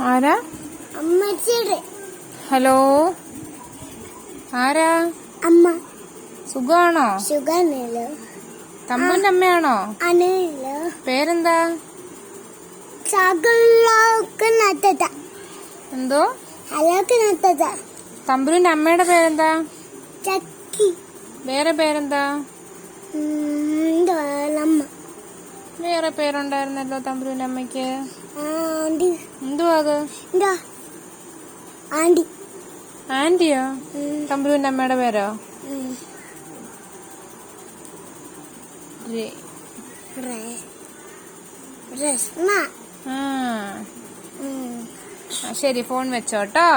ആരാ? ഹലോ, ആരാ? അമ്മ. സുഖാണോ? സുഖാണല്ലോ. തമ്പുവിന്റെ അമ്മയാണോ? ആണല്ലോ. പേരെന്താ? എന്തോ? തമ്പുവിന്റെ അമ്മയുടെ പേരെന്താ? ചക്കി. വേറെ പേരെന്താ? അമ്മ. വേറെ പേരുണ്ടായിരുന്നല്ലോ തമ്പുവിന്റെ അമ്മയ്ക്ക്. ആണ്ടി. എന്തുവാ അത്? ആണ്ടി. ആന്റിയോ? തമ്പുവിന്റെ അമ്മയുടെ പേരോ? ശരി, ഫോൺ വെച്ചോട്ടോ.